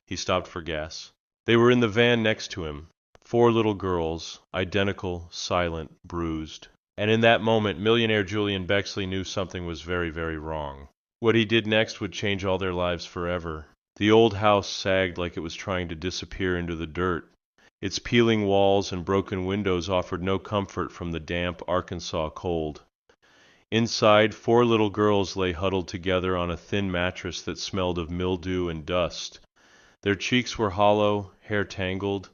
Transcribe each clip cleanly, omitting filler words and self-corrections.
He stopped for gas. They were in the van next to him. 4 little girls, identical, silent, bruised. And in that moment, millionaire Julian Bexley knew something was very, very wrong. What he did next would change all their lives forever. The old house sagged like it was trying to disappear into the dirt. Its peeling walls and broken windows offered no comfort from the damp Arkansas cold. Inside, 4 little girls lay huddled together on a thin mattress that smelled of mildew and dust. Their cheeks were hollow, hair tangled,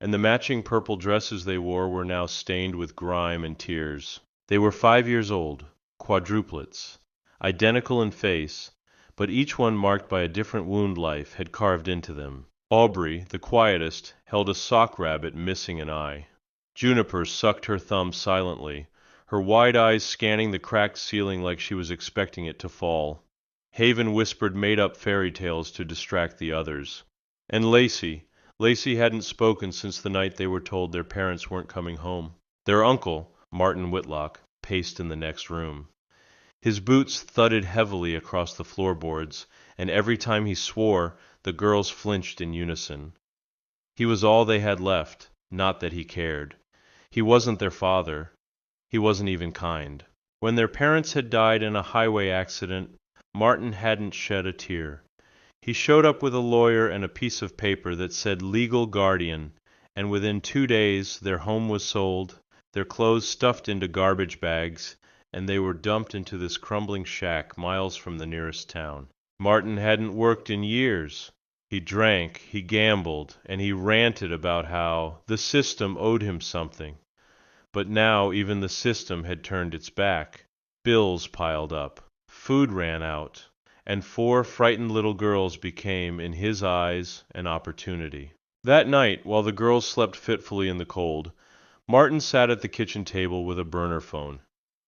and the matching purple dresses they wore were now stained with grime and tears. They were 5 years old, quadruplets, identical in face, but each one marked by a different wound life had carved into them. Aubrey, the quietest, held a sock rabbit missing an eye. Juniper sucked her thumb silently, her wide eyes scanning the cracked ceiling like she was expecting it to fall. Haven whispered made-up fairy tales to distract the others. And Lacey hadn't spoken since the night they were told their parents weren't coming home. Their uncle, Martin Whitlock, paced in the next room. His boots thudded heavily across the floorboards, and every time he swore, the girls flinched in unison. He was all they had left, not that he cared. He wasn't their father. He wasn't even kind. When their parents had died in a highway accident, Martin hadn't shed a tear. He showed up with a lawyer and a piece of paper that said legal guardian, and within 2 days their home was sold, their clothes stuffed into garbage bags, and they were dumped into this crumbling shack miles from the nearest town. Martin hadn't worked in years. He drank, he gambled, and he ranted about how the system owed him something. But now even the system had turned its back. Bills piled up, food ran out, and 4 frightened little girls became, in his eyes, an opportunity. That night, while the girls slept fitfully in the cold, Martin sat at the kitchen table with a burner phone.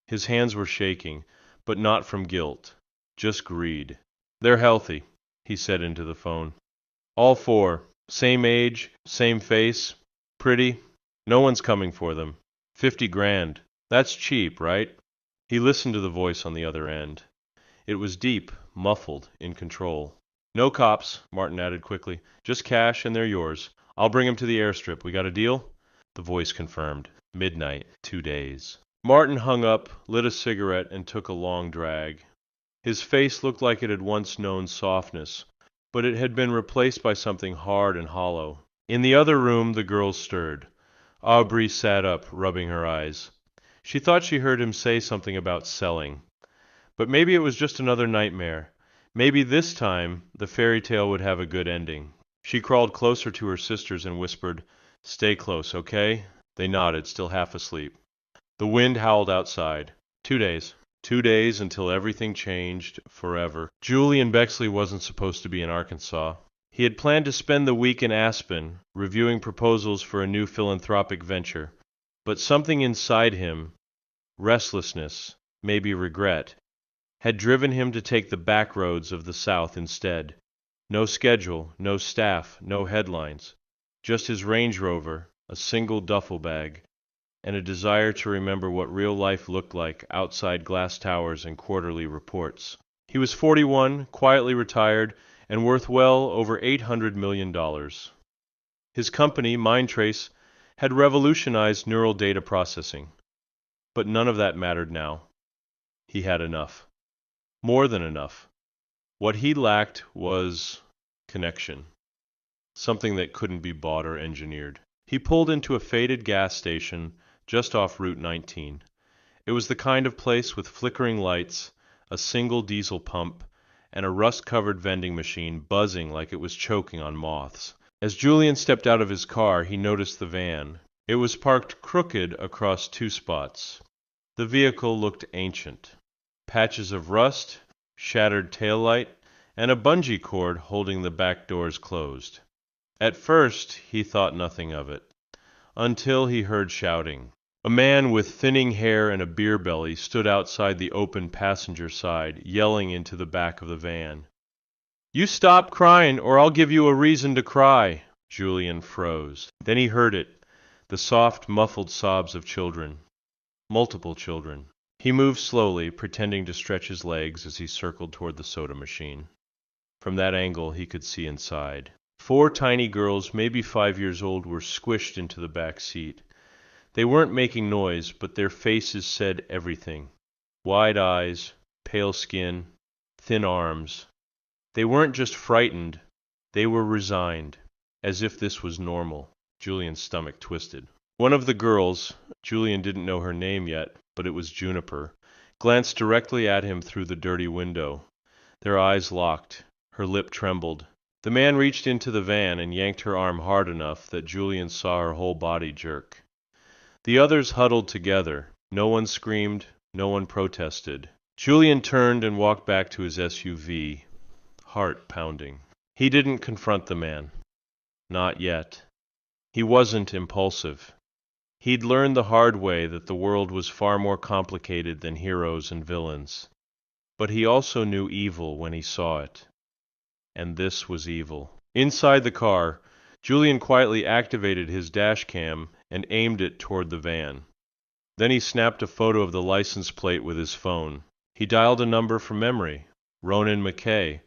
His hands were shaking, but not from guilt, just greed. "They're healthy," he said into the phone. "All 4. Same age, same face, pretty. No one's coming for them. 50 grand. That's cheap, right?" He listened to the voice on the other end. It was deep, muffled, in control. "No cops," Martin added quickly. "Just cash, and they're yours. I'll bring 'em to the airstrip. We got a deal?" The voice confirmed. Midnight, 2 days. Martin hung up, lit a cigarette, and took a long drag. His face looked like it had once known softness, but it had been replaced by something hard and hollow. In the other room the girls stirred. Aubrey sat up, rubbing her eyes. She thought she heard him say something about selling. But maybe it was just another nightmare. Maybe this time the fairy tale would have a good ending. She crawled closer to her sisters and whispered, "Stay close, okay?" They nodded, still half asleep. The wind howled outside. 2 days. 2 days until everything changed forever. Julian Bexley wasn't supposed to be in Arkansas. He had planned to spend the week in Aspen, reviewing proposals for a new philanthropic venture. But something inside him, restlessness, maybe regret, had driven him to take the back roads of the South instead. No schedule, no staff, no headlines. Just his Range Rover, a single duffel bag, and a desire to remember what real life looked like outside glass towers and quarterly reports. He was 41, quietly retired, and worth well over $800 million. His company, Mindtrace, had revolutionized neural data processing. But none of that mattered now. He had enough. More than enough. What he lacked was connection. Something that couldn't be bought or engineered. He pulled into a faded gas station just off Route 19. It was the kind of place with flickering lights, a single diesel pump, and a rust-covered vending machine buzzing like it was choking on moths. As Julian stepped out of his car, he noticed the van. It was parked crooked across 2 spots. The vehicle looked ancient. Patches of rust, shattered taillight, and a bungee cord holding the back doors closed. At first, he thought nothing of it, until he heard shouting. A man with thinning hair and a beer belly stood outside the open passenger side, yelling into the back of the van. "You stop crying, or I'll give you a reason to cry." Julian froze. Then he heard it, the soft, muffled sobs of children. Multiple children. He moved slowly, pretending to stretch his legs as he circled toward the soda machine. From that angle he could see inside. 4 tiny girls, maybe 5 years old, were squished into the back seat. They weren't making noise, but their faces said everything. Wide eyes, pale skin, thin arms. They weren't just frightened, they were resigned, as if this was normal. Julian's stomach twisted. One of the girls, Julian didn't know her name yet, but it was Juniper, glanced directly at him through the dirty window. Their eyes locked. Her lip trembled. The man reached into the van and yanked her arm hard enough that Julian saw her whole body jerk. The others huddled together. No one screamed, no one protested. Julian turned and walked back to his SUV, heart pounding. He didn't confront the man. Not yet. He wasn't impulsive. He'd learned the hard way that the world was far more complicated than heroes and villains. But he also knew evil when he saw it. And this was evil. Inside the car, Julian quietly activated his dash cam and aimed it toward the van. Then he snapped a photo of the license plate with his phone. He dialed a number from memory. Ronan McKay,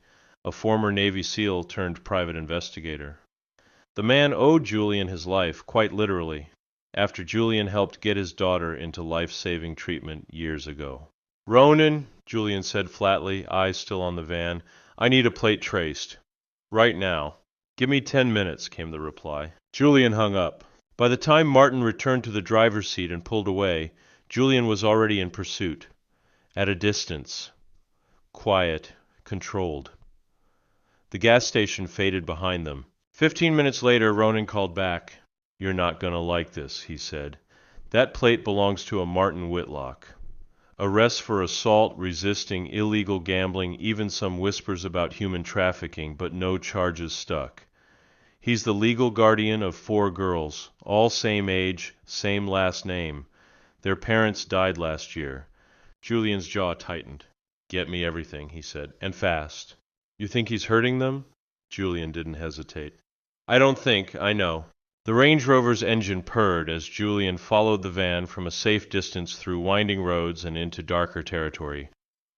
a former Navy SEAL turned private investigator. The man owed Julian his life, quite literally, after Julian helped get his daughter into life-saving treatment years ago. "Ronan," Julian said flatly, eyes still on the van, "I need a plate traced. Right now." "Give me 10 minutes," came the reply. Julian hung up. By the time Martin returned to the driver's seat and pulled away, Julian was already in pursuit. At a distance. Quiet, controlled. The gas station faded behind them. 15 minutes later, Ronan called back. "You're not gonna like this," he said. "That plate belongs to a Martin Whitlock. Arrests for assault, resisting, illegal gambling, even some whispers about human trafficking, but no charges stuck. He's the legal guardian of 4 girls, all same age, same last name. Their parents died last year." Julian's jaw tightened. "Get me everything," he said, "and fast." "You think he's hurting them?" Julian didn't hesitate. "I don't think, I know." The Range Rover's engine purred as Julian followed the van from a safe distance through winding roads and into darker territory,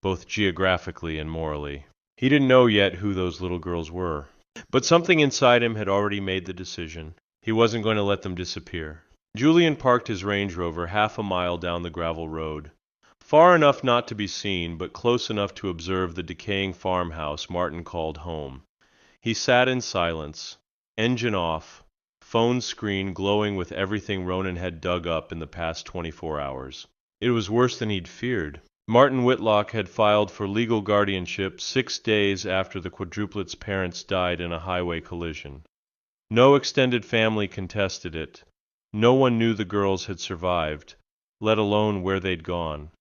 both geographically and morally. He didn't know yet who those little girls were. But something inside him had already made the decision. He wasn't going to let them disappear. Julian parked his Range Rover half a mile down the gravel road. Far enough not to be seen, but close enough to observe the decaying farmhouse Martin called home. He sat in silence, engine off, phone screen glowing with everything Ronan had dug up in the past 24 hours. It was worse than he'd feared. Martin Whitlock had filed for legal guardianship 6 days after the Quadruplets' parents died in a highway collision. No extended family contested it. No one knew the girls had survived, let alone where they'd gone.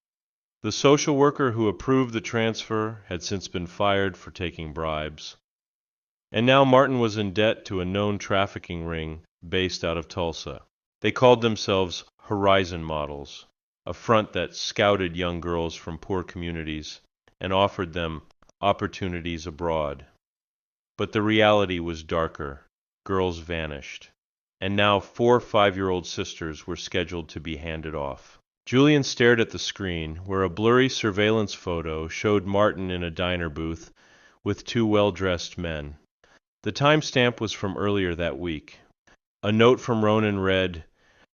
The social worker who approved the transfer had since been fired for taking bribes. And now Martin was in debt to a known trafficking ring based out of Tulsa. They called themselves Horizon Models, a front that scouted young girls from poor communities and offered them opportunities abroad. But the reality was darker. Girls vanished. And now 4 5-year-old sisters were scheduled to be handed off. Julian stared at the screen, where a blurry surveillance photo showed Martin in a diner booth with 2 well-dressed men. The timestamp was from earlier that week. A note from Ronan read,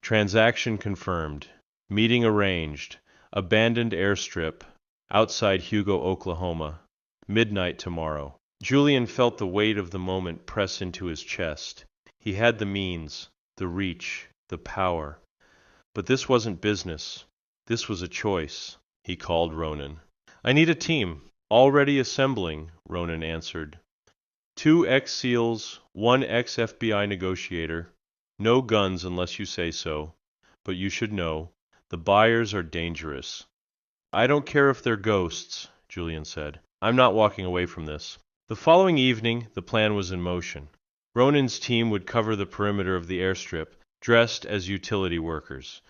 "Transaction confirmed. Meeting arranged. Abandoned airstrip. Outside Hugo, Oklahoma. Midnight tomorrow." Julian felt the weight of the moment press into his chest. He had the means, the reach, the power. But this wasn't business. This was a choice. He called Ronan. "I need a team." "Already assembling," Ronan answered. 2 ex-SEALs, 1 ex-FBI negotiator. No guns unless you say so. But you should know, the buyers are dangerous. "I don't care if they're ghosts," Julian said. "I'm not walking away from this." The following evening, the plan was in motion. Ronan's team would cover the perimeter of the airstrip, dressed as utility workers.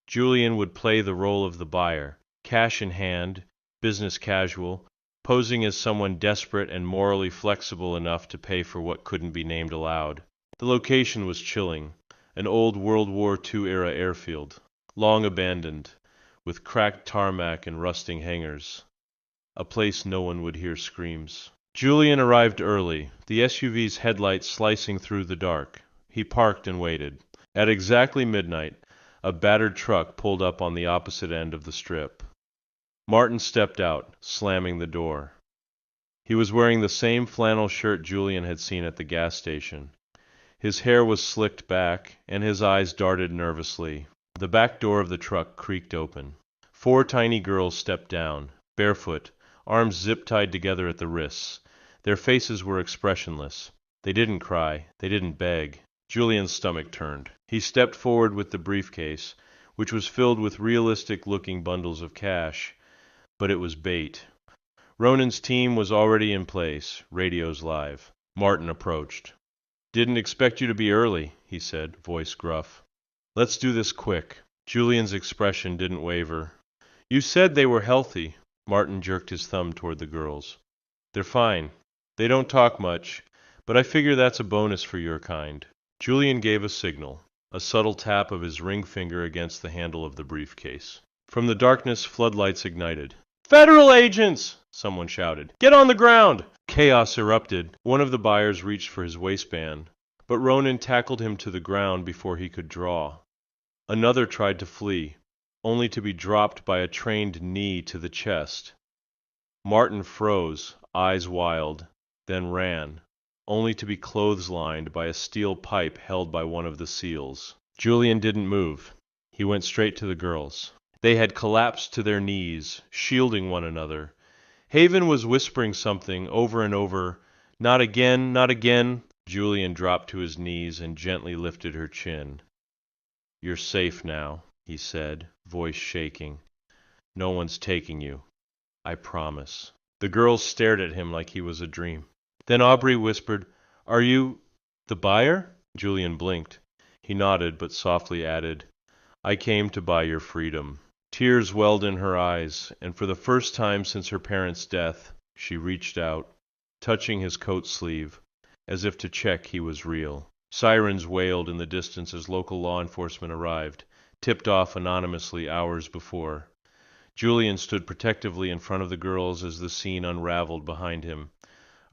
Julian would play the role of the buyer, cash in hand, business casual, posing as someone desperate and morally flexible enough to pay for what couldn't be named aloud. The location was chilling, an old World War II-era airfield, long abandoned, with cracked tarmac and rusting hangars. A place no one would hear screams. Julian arrived early, the SUV's headlights slicing through the dark. He parked and waited. At exactly midnight, a battered truck pulled up on the opposite end of the strip. Martin stepped out, slamming the door. He was wearing the same flannel shirt Julian had seen at the gas station. His hair was slicked back, and his eyes darted nervously. The back door of the truck creaked open. 4 tiny girls stepped down, barefoot, arms zip-tied together at the wrists. Their faces were expressionless. They didn't cry. They didn't beg. Julian's stomach turned. He stepped forward with the briefcase, which was filled with realistic-looking bundles of cash, but it was bait. Ronan's team was already in place, radios live. Martin approached. "Didn't expect you to be early," he said, voice gruff. "Let's do this quick." Julian's expression didn't waver. "You said they were healthy." Martin jerked his thumb toward the girls. "They're fine. They don't talk much, but I figure that's a bonus for your kind." Julian gave a signal, a subtle tap of his ring finger against the handle of the briefcase. From the darkness, floodlights ignited. "Federal agents!" someone shouted. "Get on the ground!" Chaos erupted. One of the buyers reached for his waistband, but Ronan tackled him to the ground before he could draw. Another tried to flee, only to be dropped by a trained knee to the chest. Martin froze, eyes wild, then ran, only to be clotheslined by a steel pipe held by one of the SEALs. Julian didn't move. He went straight to the girls. They had collapsed to their knees, shielding one another. Haven was whispering something over and over. "Not again, not again." Julian dropped to his knees and gently lifted her chin. "You're safe now," he said, voice shaking. "No one's taking you. I promise." The girls stared at him like he was a dream. Then Aubrey whispered, "Are you the buyer?" Julian blinked. He nodded, but softly added, "I came to buy your freedom." Tears welled in her eyes, and for the first time since her parents' death, she reached out, touching his coat sleeve, as if to check he was real. Sirens wailed in the distance as local law enforcement arrived, tipped off anonymously hours before. Julian stood protectively in front of the girls as the scene unraveled behind him.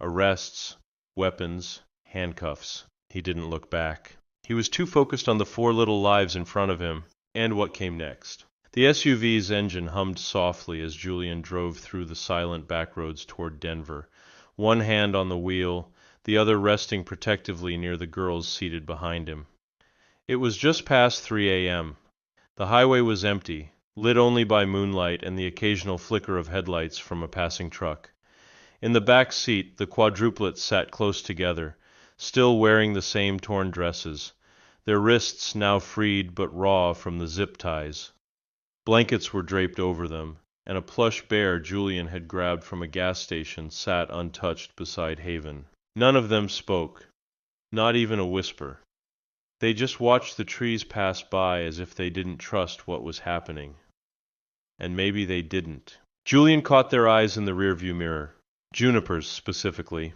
Arrests, weapons, handcuffs. He didn't look back. He was too focused on the 4 little lives in front of him, and what came next. The SUV's engine hummed softly as Julian drove through the silent backroads toward Denver, one hand on the wheel, the other resting protectively near the girls seated behind him. It was just past 3 a.m. The highway was empty, lit only by moonlight and the occasional flicker of headlights from a passing truck. In the back seat, the quadruplets sat close together, still wearing the same torn dresses, their wrists now freed but raw from the zip ties. Blankets were draped over them, and a plush bear Julian had grabbed from a gas station sat untouched beside Haven. None of them spoke, not even a whisper. They just watched the trees pass by as if they didn't trust what was happening. And maybe they didn't. Julian caught their eyes in the rearview mirror, Juniper's specifically.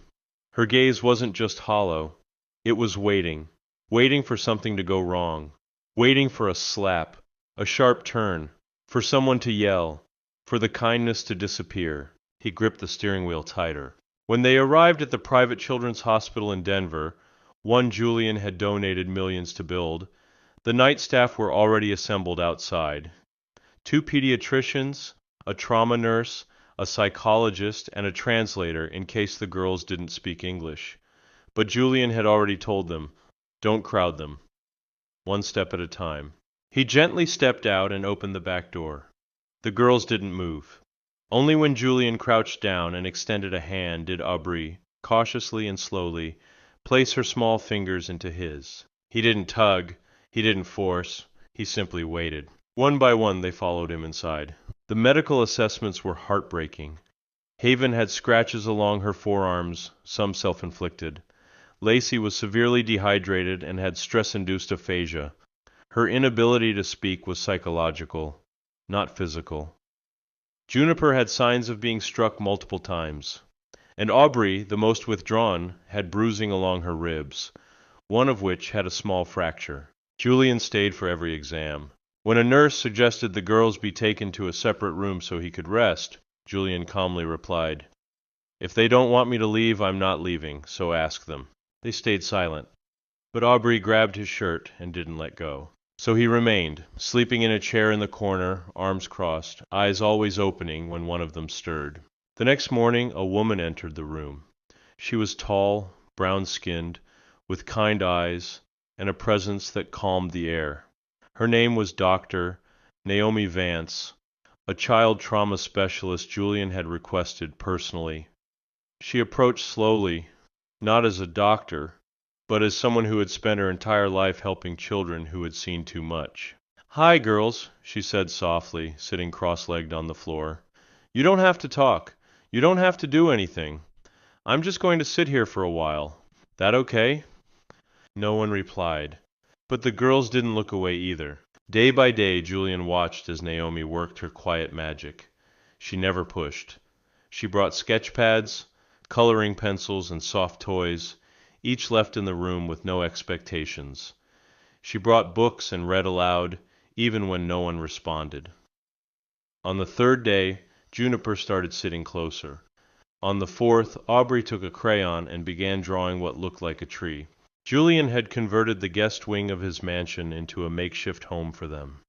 Her gaze wasn't just hollow, it was waiting, waiting for something to go wrong, waiting for a slap, a sharp turn, for someone to yell, for the kindness to disappear. He gripped the steering wheel tighter. When they arrived at the private children's hospital in Denver, one Julian had donated millions to build, the night staff were already assembled outside. 2 pediatricians, a trauma nurse, a psychologist, and a translator in case the girls didn't speak English. But Julian had already told them, "Don't crowd them. One step at a time." He gently stepped out and opened the back door. The girls didn't move. Only when Julian crouched down and extended a hand did Aubrey, cautiously and slowly, place her small fingers into his. He didn't tug, he didn't force, he simply waited. One by one they followed him inside. The medical assessments were heartbreaking. Haven had scratches along her forearms, some self-inflicted. Lacey was severely dehydrated and had stress-induced aphasia. Her inability to speak was psychological, not physical. Juniper had signs of being struck multiple times. And Aubrey, the most withdrawn, had bruising along her ribs, one of which had a small fracture. Julian stayed for every exam. When a nurse suggested the girls be taken to a separate room so he could rest, Julian calmly replied, If they don't want me to leave, I'm not leaving, so ask them." They stayed silent, but Aubrey grabbed his shirt and didn't let go. So he remained, sleeping in a chair in the corner, arms crossed, eyes always opening when one of them stirred. The next morning a woman entered the room. She was tall, brown-skinned, with kind eyes, and a presence that calmed the air. Her name was Dr. Naomi Vance, a child trauma specialist Julian had requested personally. She approached slowly, not as a doctor, but as someone who had spent her entire life helping children who had seen too much. "Hi, girls," she said softly, sitting cross-legged on the floor. "You don't have to talk. You don't have to do anything. I'm just going to sit here for a while. That okay?" No one replied, but the girls didn't look away either. Day by day, Julian watched as Naomi worked her quiet magic. She never pushed. She brought sketch pads, coloring pencils, and soft toys, each left in the room with no expectations. She brought books and read aloud, even when no one responded. On the third day, Juniper started sitting closer. On the fourth, Aubrey took a crayon and began drawing what looked like a tree. Julian had converted the guest wing of his mansion into a makeshift home for them.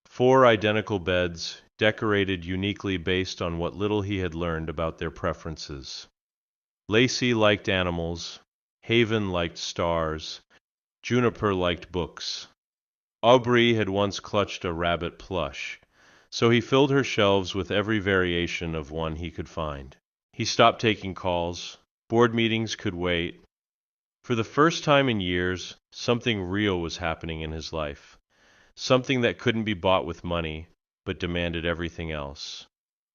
4 identical beds, decorated uniquely based on what little he had learned about their preferences. Lacey liked animals, Haven liked stars, Juniper liked books. Aubrey had once clutched a rabbit plush, so he filled her shelves with every variation of one he could find. He stopped taking calls. Board meetings could wait. For the first time in years, something real was happening in his life. Something that couldn't be bought with money, but demanded everything else.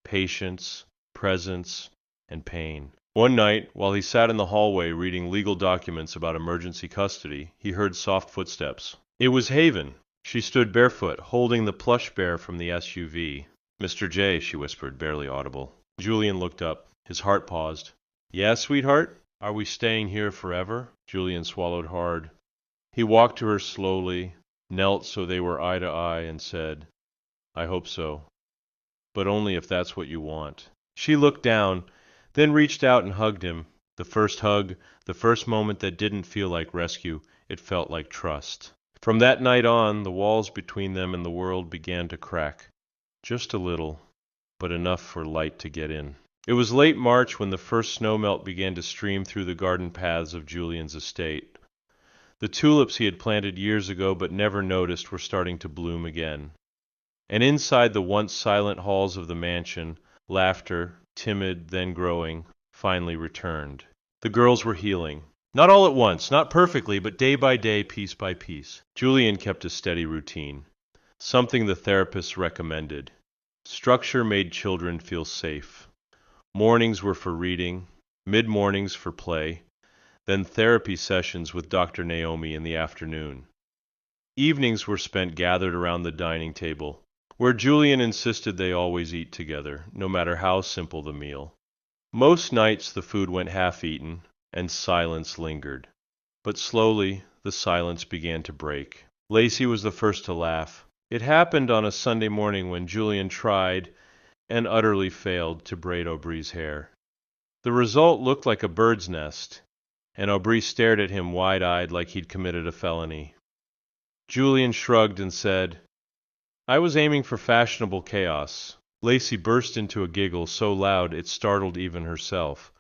Patience, presence, and pain. One night, while he sat in the hallway reading legal documents about emergency custody, he heard soft footsteps. It was Haven. She stood barefoot, holding the plush bear from the SUV. "Mr. J," she whispered, barely audible. Julian looked up. His heart paused. "Yeah, sweetheart? Are we staying here forever?" Julian swallowed hard. He walked to her slowly, knelt so they were eye to eye, and said, "I hope so. But only if that's what you want." She looked down, then reached out and hugged him. The first hug, the first moment that didn't feel like rescue, it felt like trust. From that night on, the walls between them and the world began to crack. Just a little, but enough for light to get in. It was late March when the first snowmelt began to stream through the garden paths of Julian's estate. The tulips he had planted years ago but never noticed were starting to bloom again. And inside the once silent halls of the mansion, laughter, timid, then growing, finally returned. The girls were healing. Not all at once, not perfectly, but day by day, piece by piece. Julian kept a steady routine, something the therapists recommended. Structure made children feel safe. Mornings were for reading, mid-mornings for play, then therapy sessions with Dr. Naomi in the afternoon. Evenings were spent gathered around the dining table, where Julian insisted they always eat together, no matter how simple the meal. Most nights the food went half-eaten, and silence lingered. But slowly, the silence began to break. Lacey was the first to laugh. It happened on a Sunday morning when Julian tried, and utterly failed, to braid Aubrey's hair. The result looked like a bird's nest, and Aubrey stared at him wide-eyed like he'd committed a felony. Julian shrugged and said, "I was aiming for fashionable chaos." Lacey burst into a giggle so loud it startled even herself.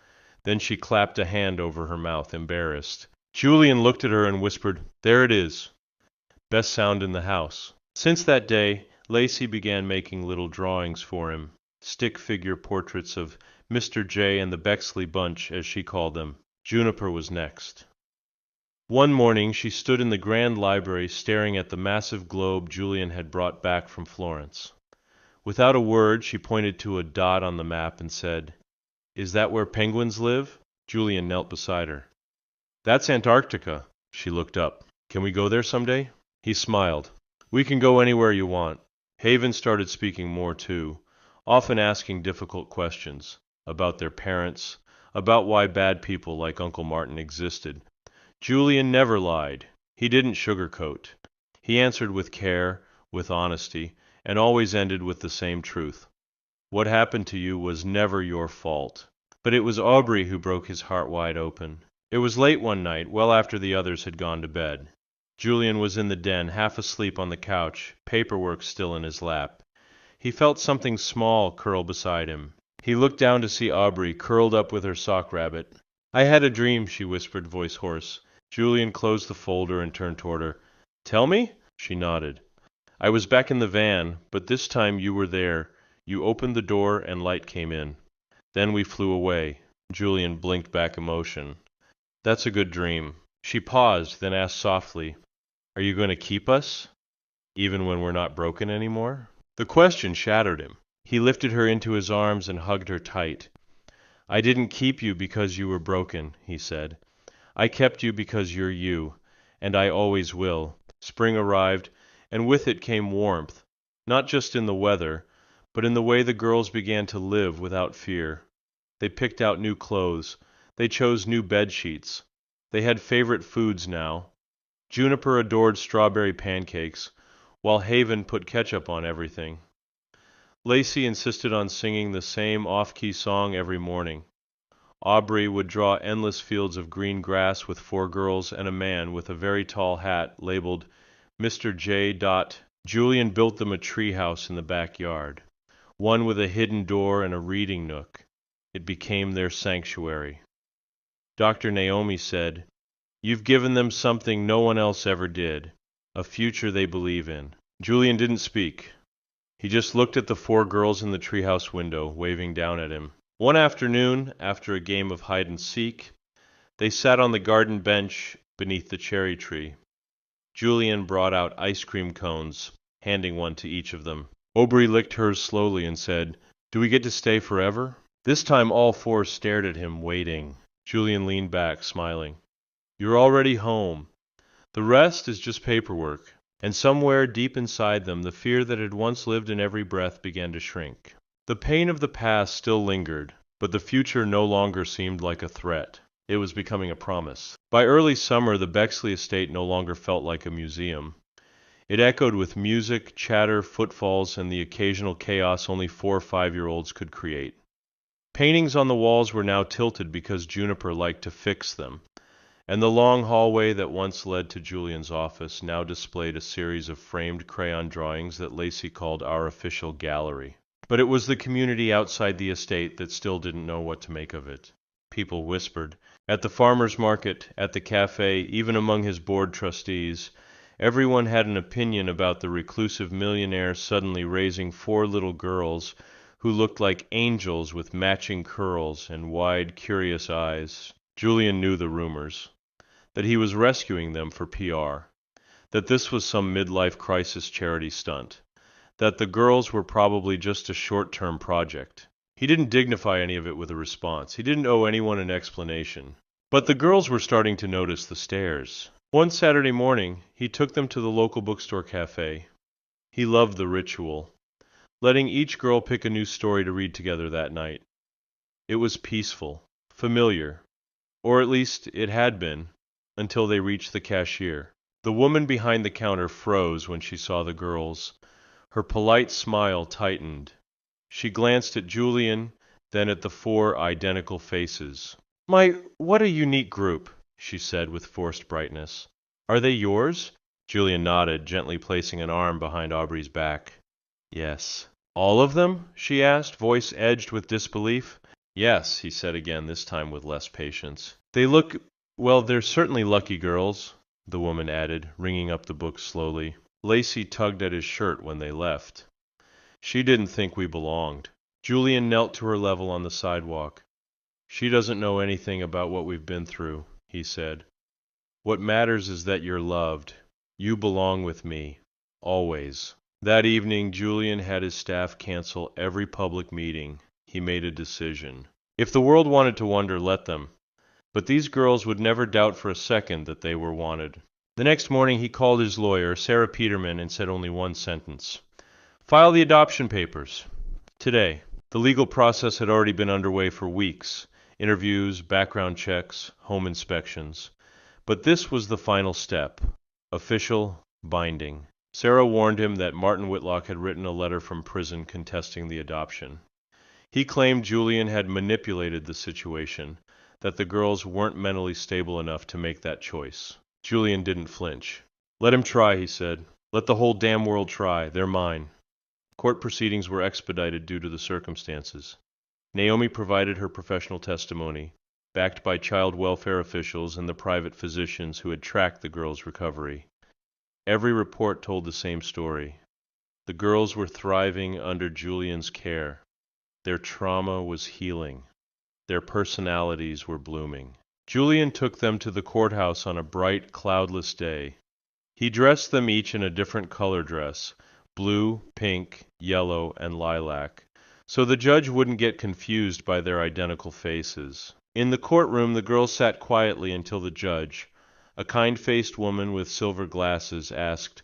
Then she clapped a hand over her mouth, embarrassed. Julian looked at her and whispered, "There it is. Best sound in the house." Since that day, Lacey began making little drawings for him, stick figure portraits of Mr. J and the Bexley bunch, as she called them. Juniper was next. One morning she stood in the grand library staring at the massive globe Julian had brought back from Florence. Without a word, she pointed to a dot on the map and said, "Is that where penguins live?" Julian knelt beside her. "That's Antarctica." She looked up. "Can we go there someday?" He smiled. "We can go anywhere you want." Haven started speaking more too, often asking difficult questions about their parents, about why bad people like Uncle Martin existed. Julian never lied. He didn't sugarcoat. He answered with care, with honesty, and always ended with the same truth. What happened to you was never your fault. But it was Aubrey who broke his heart wide open. It was late one night, well after the others had gone to bed. Julian was in the den, half asleep on the couch, paperwork still in his lap. He felt something small curl beside him. He looked down to see Aubrey, curled up with her sock rabbit. "I had a dream," she whispered, voice hoarse. Julian closed the folder and turned toward her. "Tell me?" She nodded. "I was back in the van, but this time you were there. You opened the door and light came in. Then we flew away." Julian blinked back emotion. "That's a good dream." She paused, then asked softly, "Are you going to keep us, even when we're not broken anymore?" The question shattered him. He lifted her into his arms and hugged her tight. "I didn't keep you because you were broken," he said. "I kept you because you're you, and I always will." Spring arrived, and with it came warmth, not just in the weather, but in the way the girls began to live without fear. They picked out new clothes. They chose new bed sheets. They had favorite foods now. Juniper adored strawberry pancakes, while Haven put ketchup on everything. Lacey insisted on singing the same off-key song every morning. Aubrey would draw endless fields of green grass with 4 girls and a man with a very tall hat labeled Mr. J. Julian built them a treehouse in the backyard, one with a hidden door and a reading nook. It became their sanctuary. Dr. Naomi said, "You've given them something no one else ever did, a future they believe in." Julian didn't speak. He just looked at the 4 girls in the treehouse window, waving down at him. One afternoon, after a game of hide-and-seek, they sat on the garden bench beneath the cherry tree. Julian brought out ice cream cones, handing one to each of them. Aubrey licked hers slowly and said, "Do we get to stay forever?" This time all 4 stared at him, waiting. Julian leaned back, smiling. "You're already home. The rest is just paperwork." And somewhere deep inside them, the fear that had once lived in every breath began to shrink. The pain of the past still lingered, but the future no longer seemed like a threat. It was becoming a promise. By early summer, the Bexley estate no longer felt like a museum. It echoed with music, chatter, footfalls, and the occasional chaos only 4 or 5-year-olds could create. Paintings on the walls were now tilted because Juniper liked to fix them, and the long hallway that once led to Julian's office now displayed a series of framed crayon drawings that Lacey called our official gallery. But it was the community outside the estate that still didn't know what to make of it. People whispered. At the farmer's market, at the cafe, even among his board trustees, everyone had an opinion about the reclusive millionaire suddenly raising 4 little girls who looked like angels with matching curls and wide, curious eyes. Julian knew the rumors. That he was rescuing them for PR. That this was some midlife crisis charity stunt. That the girls were probably just a short-term project. He didn't dignify any of it with a response. He didn't owe anyone an explanation. But the girls were starting to notice the stares. One Saturday morning, he took them to the local bookstore cafe. He loved the ritual, letting each girl pick a new story to read together that night. It was peaceful, familiar, or at least it had been, until they reached the cashier. The woman behind the counter froze when she saw the girls. Her polite smile tightened. She glanced at Julian, then at the 4 identical faces. What a unique group," she said with forced brightness. "Are they yours?" Julian nodded, gently placing an arm behind Aubrey's back. "Yes." "All of them?" she asked, voice edged with disbelief. "Yes," he said again, this time with less patience. Well, they're certainly lucky girls," the woman added, ringing up the book slowly. Lacey tugged at his shirt when they left. She didn't think we belonged. Julian knelt to her level on the sidewalk. "She doesn't know anything about what we've been through," he said. "What matters is that you're loved. You belong with me. Always." That evening, Julian had his staff cancel every public meeting. He made a decision. If the world wanted to wonder, let them. But these girls would never doubt for a second that they were wanted. The next morning he called his lawyer, Sarah Peterman, and said only one sentence. "File the adoption papers. Today." The legal process had already been underway for weeks. Interviews, background checks, home inspections. But this was the final step. Official, binding. Sarah warned him that Martin Whitlock had written a letter from prison contesting the adoption. He claimed Julian had manipulated the situation, that the girls weren't mentally stable enough to make that choice. Julian didn't flinch. "Let him try," he said. "Let the whole damn world try. They're mine." Court proceedings were expedited due to the circumstances. Naomi provided her professional testimony, backed by child welfare officials and the private physicians who had tracked the girls' recovery. Every report told the same story. The girls were thriving under Julian's care. Their trauma was healing. Their personalities were blooming. Julian took them to the courthouse on a bright, cloudless day. He dressed them each in a different color dress, blue, pink, yellow, and lilac, so the judge wouldn't get confused by their identical faces. In the courtroom, the girls sat quietly until the judge, a kind-faced woman with silver glasses, asked,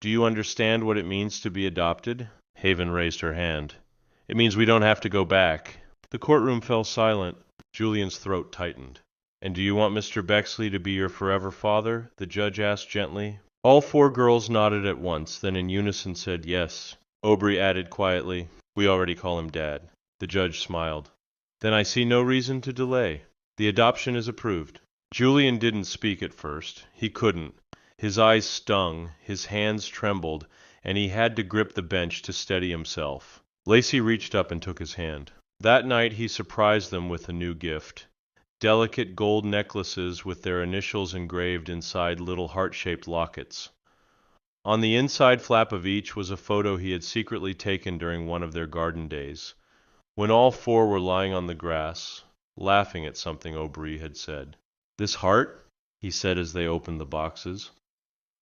"Do you understand what it means to be adopted?" Haven raised her hand. "It means we don't have to go back." The courtroom fell silent. Julian's throat tightened. "And do you want Mr. Bexley to be your forever father?" the judge asked gently. All four girls nodded at once, then in unison said yes. Aubrey added quietly, "We already call him Dad." The judge smiled. "Then I see no reason to delay. The adoption is approved." Julian didn't speak at first. He couldn't. His eyes stung, his hands trembled, and he had to grip the bench to steady himself. Lacey reached up and took his hand. That night he surprised them with a new gift. Delicate gold necklaces with their initials engraved inside little heart-shaped lockets. On the inside flap of each was a photo he had secretly taken during one of their garden days, when all four were lying on the grass, laughing at something Aubrey had said. "This heart?" he said as they opened the boxes.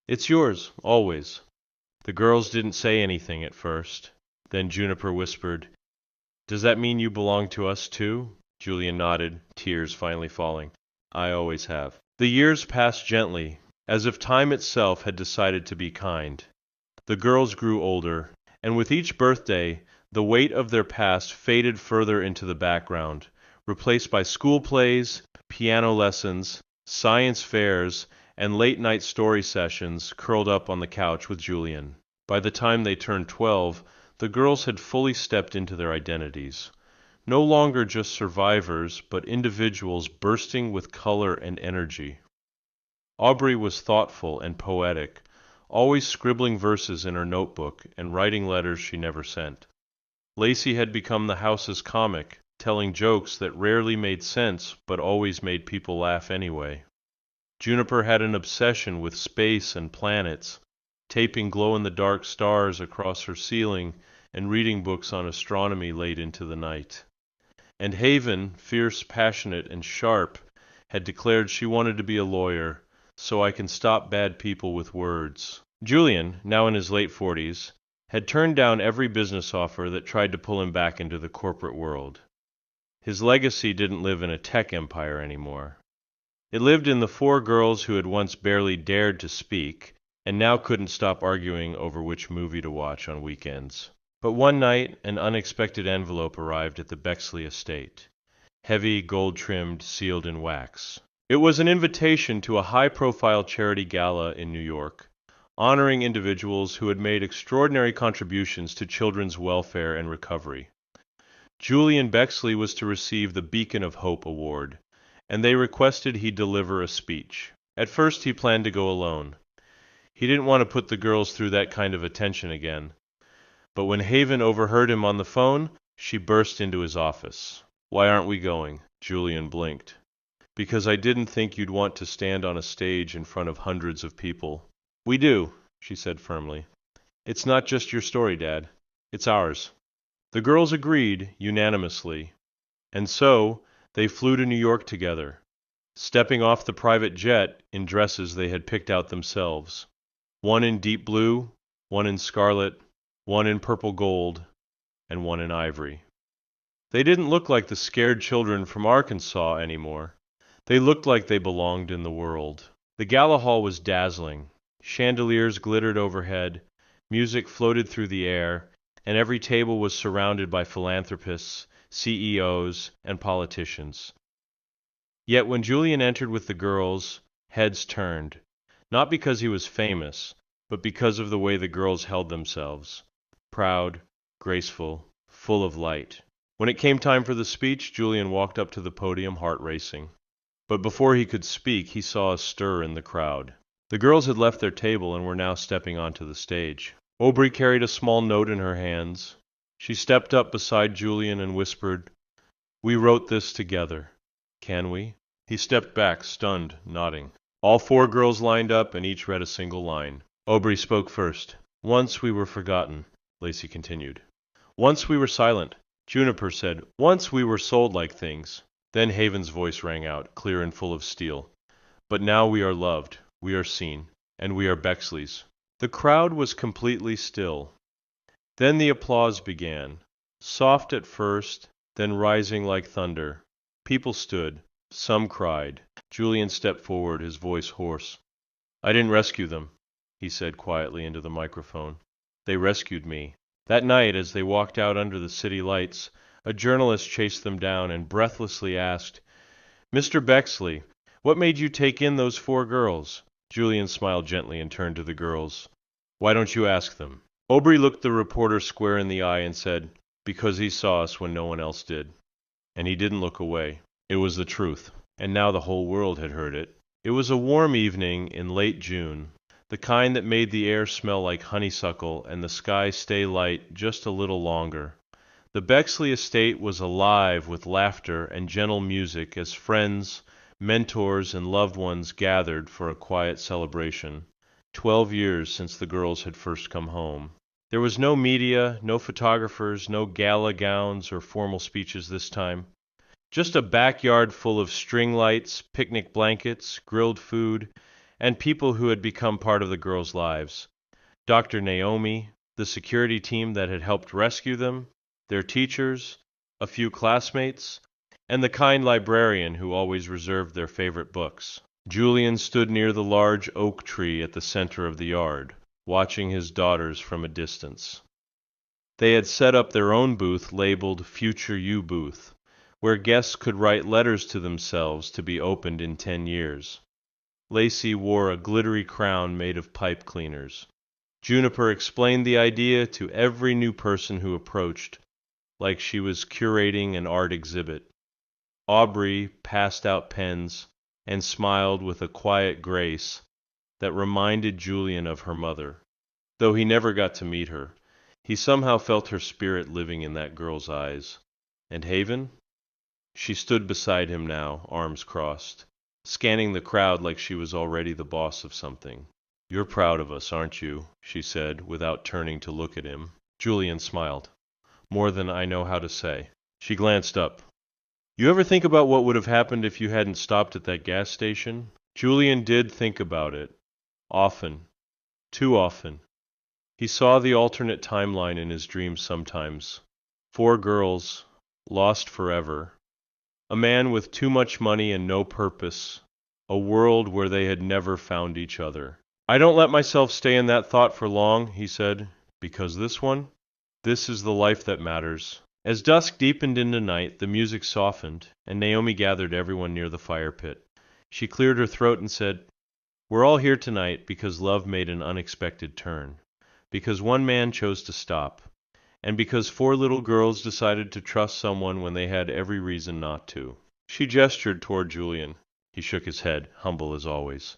"It's yours, always." The girls didn't say anything at first. Then Juniper whispered, "Does that mean you belong to us too?" Julian nodded, tears finally falling. "I always have." The years passed gently, as if time itself had decided to be kind. The girls grew older, and with each birthday, the weight of their past faded further into the background, replaced by school plays, piano lessons, science fairs, and late-night story sessions curled up on the couch with Julian. By the time they turned 12, the girls had fully stepped into their identities. No longer just survivors, but individuals bursting with color and energy. Aubrey was thoughtful and poetic, always scribbling verses in her notebook and writing letters she never sent. Lacey had become the house's comic, telling jokes that rarely made sense but always made people laugh anyway. Juniper had an obsession with space and planets, taping glow-in-the-dark stars across her ceiling and reading books on astronomy late into the night. And Haven, fierce, passionate, and sharp, had declared she wanted to be a lawyer, so I can stop bad people with words. Julian, now in his late 40s, had turned down every business offer that tried to pull him back into the corporate world. His legacy didn't live in a tech empire anymore. It lived in the four girls who had once barely dared to speak, and now couldn't stop arguing over which movie to watch on weekends. But one night, an unexpected envelope arrived at the Bexley estate. Heavy, gold-trimmed, sealed in wax. It was an invitation to a high-profile charity gala in New York, honoring individuals who had made extraordinary contributions to children's welfare and recovery. Julian Bexley was to receive the Beacon of Hope Award, and they requested he deliver a speech. At first he planned to go alone. He didn't want to put the girls through that kind of attention again. But when Haven overheard him on the phone, she burst into his office. "Why aren't we going?" Julian blinked. "Because I didn't think you'd want to stand on a stage in front of hundreds of people." "We do," she said firmly. "It's not just your story, Dad. It's ours." The girls agreed unanimously, and so they flew to New York together, stepping off the private jet in dresses they had picked out themselves. One in deep blue, one in scarlet, one in purple gold, and one in ivory. They didn't look like the scared children from Arkansas anymore. They looked like they belonged in the world. The gala hall was dazzling. Chandeliers glittered overhead, music floated through the air, and every table was surrounded by philanthropists, CEOs, and politicians. Yet when Julian entered with the girls, heads turned, not because he was famous, but because of the way the girls held themselves. Proud, graceful, full of light. When it came time for the speech, Julian walked up to the podium, heart racing. But before he could speak, he saw a stir in the crowd. The girls had left their table and were now stepping onto the stage. Aubrey carried a small note in her hands. She stepped up beside Julian and whispered, "We wrote this together. Can we?" He stepped back, stunned, nodding. All four girls lined up and each read a single line. Aubrey spoke first. "Once we were forgotten," Lacey continued. "Once we were silent," Juniper said. "Once we were sold like things." Then Haven's voice rang out, clear and full of steel. "But now we are loved, we are seen, and we are Bexleys." The crowd was completely still. Then the applause began, soft at first, then rising like thunder. People stood. Some cried. Julian stepped forward, his voice hoarse. "I didn't rescue them," he said quietly into the microphone. "They rescued me." That night, as they walked out under the city lights, a journalist chased them down and breathlessly asked, "Mr. Bexley, what made you take in those four girls?" Julian smiled gently and turned to the girls. "Why don't you ask them?" Aubrey looked the reporter square in the eye and said, "Because he saw us when no one else did." And he didn't look away. It was the truth, and now the whole world had heard it. It was a warm evening in late June, the kind that made the air smell like honeysuckle and the sky stay light just a little longer. The Bexley estate was alive with laughter and gentle music as friends, mentors, and loved ones gathered for a quiet celebration. 12 years since the girls had first come home. There was no media, no photographers, no gala gowns or formal speeches this time. Just a backyard full of string lights, picnic blankets, grilled food, and people who had become part of the girls' lives. Dr. Naomi, the security team that had helped rescue them, their teachers, a few classmates, and the kind librarian who always reserved their favorite books. Julian stood near the large oak tree at the center of the yard, watching his daughters from a distance. They had set up their own booth labeled Future You Booth, where guests could write letters to themselves to be opened in 10 years. Lacey wore a glittery crown made of pipe cleaners. Juniper explained the idea to every new person who approached, like she was curating an art exhibit. Aubrey passed out pens and smiled with a quiet grace that reminded Julian of her mother. Though he never got to meet her, he somehow felt her spirit living in that girl's eyes. And Haven? She stood beside him now, arms crossed, scanning the crowd like she was already the boss of something. "You're proud of us, aren't you?" she said, without turning to look at him. Julian smiled. "More than I know how to say." She glanced up. "You ever think about what would have happened if you hadn't stopped at that gas station?" Julian did think about it. Often. Too often. He saw the alternate timeline in his dreams sometimes. 4 girls, lost forever. A man with too much money and no purpose. A world where they had never found each other. "I don't let myself stay in that thought for long," he said, "because this is the life that matters." As dusk deepened into night, the music softened, and Naomi gathered everyone near the fire pit. She cleared her throat and said, "We're all here tonight because love made an unexpected turn, because one man chose to stop, and because 4 little girls decided to trust someone when they had every reason not to." She gestured toward Julian. He shook his head, humble as always.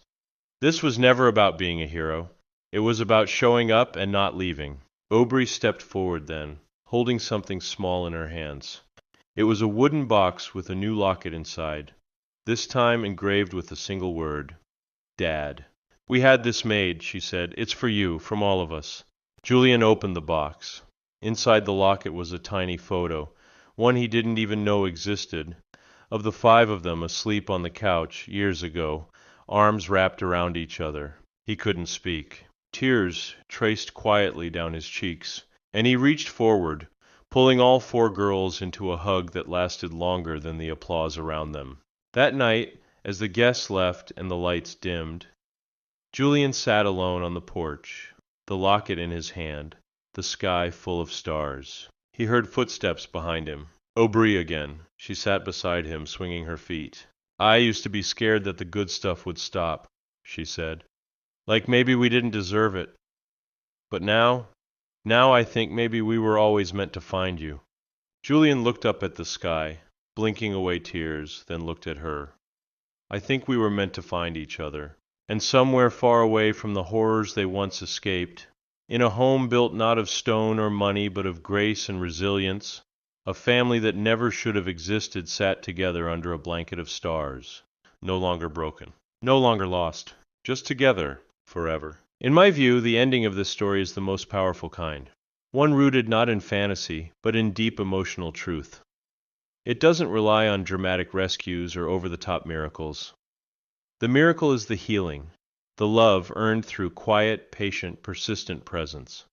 This was never about being a hero. It was about showing up and not leaving. Aubrey stepped forward then, holding something small in her hands. It was a wooden box with a new locket inside, this time engraved with a single word, Dad. "We had this made," she said. "It's for you, from all of us." Julian opened the box. Inside the locket was a tiny photo, one he didn't even know existed, of the 5 of them asleep on the couch years ago, arms wrapped around each other. He couldn't speak. Tears traced quietly down his cheeks, and he reached forward, pulling all 4 girls into a hug that lasted longer than the applause around them. That night, as the guests left and the lights dimmed, Julian sat alone on the porch, the locket in his hand, the sky full of stars. He heard footsteps behind him. Aubrey again. She sat beside him, swinging her feet. "I used to be scared that the good stuff would stop," she said. "Like maybe we didn't deserve it. But now I think maybe we were always meant to find you." Julian looked up at the sky, blinking away tears, then looked at her. I think we were meant to find each other. And somewhere far away from the horrors they once escaped, in a home built not of stone or money but of grace and resilience, a family that never should have existed sat together under a blanket of stars, no longer broken, no longer lost, just together forever. In my view, the ending of this story is the most powerful kind, one rooted not in fantasy, but in deep emotional truth. It doesn't rely on dramatic rescues or over-the-top miracles. The miracle is the healing, the love earned through quiet, patient, persistent presence.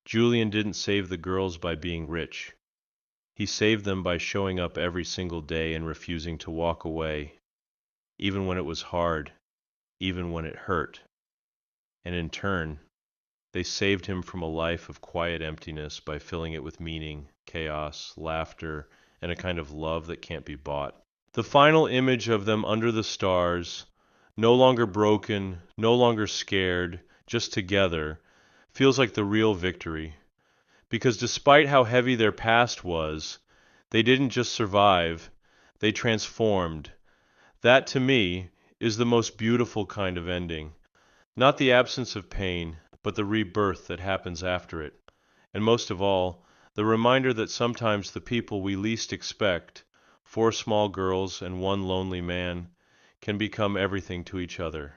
Julian didn't save the girls by being rich. He saved them by showing up every single day and refusing to walk away, even when it was hard, even when it hurt. And in turn, they saved him from a life of quiet emptiness by filling it with meaning, chaos, laughter, and a kind of love that can't be bought. The final image of them under the stars, no longer broken, no longer scared, just together, feels like the real victory. Because despite how heavy their past was, they didn't just survive, they transformed. That, to me, is the most beautiful kind of ending. Not the absence of pain, but the rebirth that happens after it. And most of all, the reminder that sometimes the people we least expect, 4 small girls and 1 lonely man, can become everything to each other.